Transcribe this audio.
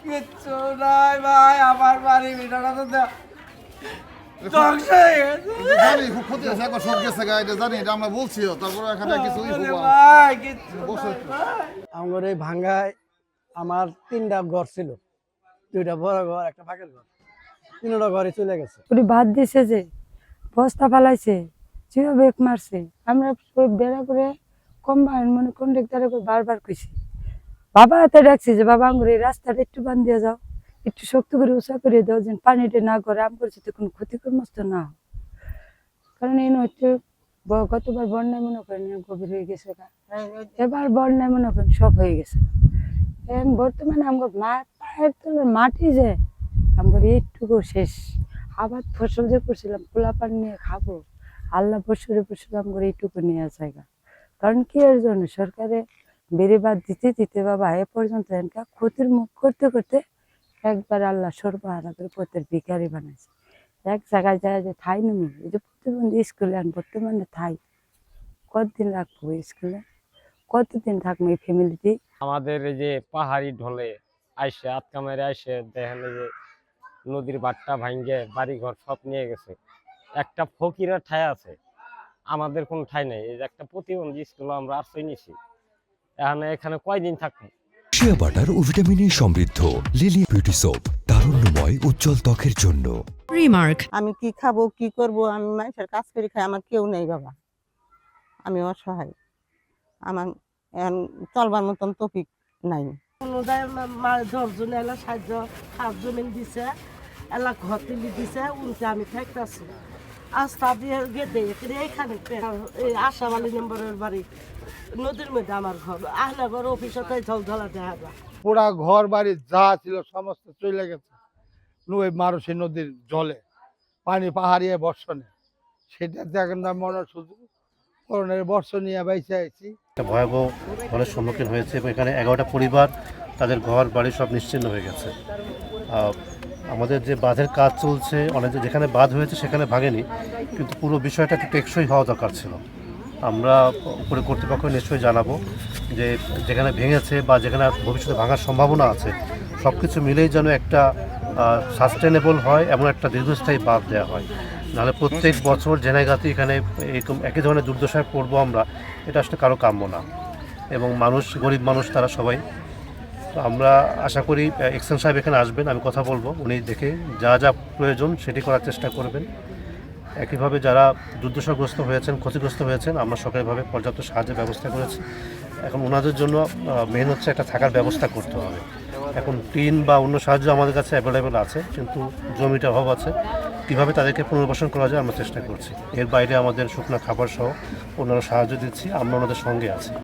কিচ্ছু নাই ভাই, আমার বাড়ি ভিটাটা তো ধ্বংস হয়ে গেছে। জানি খুব ক্ষতি হয়েছে, একবার সব গেছে গা, এটা জানি, এটা আমরা বলছিও, তারপরে এখানে কিছুই ওরে হবো না। ভাই, কিচ্ছু বসো নাই একটু। ভাই। আমার এই ভাঙ্গায় আমার 3টা ঘর ছিল, 2টা বড় ঘর, একটা ফাঁকের ঘর, 3টা ঘরে চলে গেছে। ওটি ভাত দিছে যে বস্তা ফালাইছে, জিও বেক মারছে। আমরা সব বেড়া করে কম্বাইন মনে কন্ট্রাক্টরে বারবার কইছি, বাবা হাতে ডাকছি যে বাবা আঙ্গুর এই রাস্তাটা একটু বান দিয়ে যাও, একটু শক্ত করে উঁচা করে দাও, যেন পানিটা না করে আম করছি তো কোনো ক্ষতিকর মস্ত না হয়। কারণ এই নয়তো গতবার বন্যায় মনে করেন গভীর হয়ে গেছে, এবার বন্যায় মনে করেন সব হয়ে গেছে। এখন বর্তমানে আমার পায়ের তলার মাটি যে আমার এইটুকু শেষ। আবার ফসল যে করছিলাম পোলাপান নিয়ে খাবো, আল্লাহ বছরে বছরে আমার এইটুকু নেওয়া জায়গা। কারণ কি এর জন্য সরকারে বেড়িবাদ দিতে দিতে বাবা এ পর্যন্ত এনকা ক্ষতির মুখ করতে করতে একবার আল্লাহ সর্বহারা করে পথের ভিখারি বানাইছে। এক জায়গায় যায় যে ঠাই নেমে, এই যে প্রতিবন্ধী স্কুলে আন বর্তমানে ঠাই কতদিন রাখবো স্কুলে, কতদিন থাকবো এই ফ্যামিলিতে। আমাদের এই যে পাহাড়ি ঢলে আইসে আটকা মেরে আইসে দেখেন এই যে নদীর বাট্টা ভাঙ্গে বাড়িঘর সব নিয়ে গেছে। একটা ফকিরের ঠাই আছে, আমাদের কোনো ঠাই নেই। এই যে একটা প্রতিবন্ধী স্কুল আমরা আশ্রয় নিছি, এখানে কয়দিন থাকবো? শিয়া বাটার ও ভিটামিনে সমৃদ্ধ লিলি বিউটি সোপ, তারুণ্যময় উজ্জ্বল ত্বকের জন্য। রিমার্ক। আমি কি খাবো কি করব, আমি মানুষের কাজ করে খাই, আমার কেউ নেই বাবা, আমি অসহায়, আমার এখন চলবার মতন তৌফিক নাই। অনুদায় 10 জন এলা সাহায্য খাস জমিন দিছে, এলা ঘর তুলি দিছে, উনতে আমি থাকতেছি আস্থা দিয়ে গেদে এইখানে এই আশাবালী নম্বরের বাড়ি নদীর মধ্যে আমার ঘর, আহনা ঘর অফিসতে ঝলঝলা দেখা যায়। পুরা ঘর বাড়ি যা ছিল সমস্ত চলে গেছে ওই মারুসী নদীর জলে, পানি পাহাড়িয়ে বর্ষণে। সেটাতে এখন মনে শুধু করোনার বর্ষণ নিয়ে বাইসে আইছি। একটা ভয়াবহ ফলের সম্মুখীন হয়েছে এবং এখানে 11টা পরিবার তাদের ঘর বাড়ি সব নিশ্চিহ্ন হয়ে গেছে। আমাদের যে বাঁধের কাজ চলছে, অনেক যেখানে বাঁধ হয়েছে সেখানে ভাঙেনি, কিন্তু পুরো বিষয়টা একটু টেকসই হওয়া দরকার ছিল। আমরা উপরে কর্তৃপক্ষ নিশ্চয়ই জানাবো যে যেখানে ভেঙেছে বা যেখানে ভবিষ্যতে ভাঙার সম্ভাবনা আছে সব কিছু মিলেই যেন একটা সাস্টেনেবল হয়, এমন একটা দীর্ঘস্থায়ী বাঁধ দেওয়া হয়। নাহলে প্রত্যেক বছর জেনাগাতি এখানে এরকম একই ধরনের দুর্দশায় পড়বো আমরা, এটা আসলে কারো কাম্য না। এবং মানুষ, গরিব মানুষ তারা সবাই। তো আমরা আশা করি এক্সএম সাহেব এখানে আসবেন, আমি কথা বলবো, উনি দেখে যা যা প্রয়োজন সেটি করার চেষ্টা করবেন। একইভাবে যারা দুর্দশাগ্রস্ত হয়েছেন, ক্ষতিগ্রস্ত হয়েছেন, আমরা সরকারিভাবে পর্যাপ্ত সাহায্যের ব্যবস্থা করেছি। এখন ওনাদের জন্য মেন হচ্ছে একটা থাকার ব্যবস্থা করতে হবে। এখন টিন বা অন্য সাহায্য আমাদের কাছে অ্যাভেলেবেল আছে, কিন্তু জমিটার অভাব আছে। কীভাবে তাদেরকে পুনর্বাসন করা যায় আমরা চেষ্টা করছি। এর বাইরে আমাদের শুকনো খাবার সহ অন্যান্য সাহায্য দিচ্ছি, আমরা ওনাদের সঙ্গে আছি।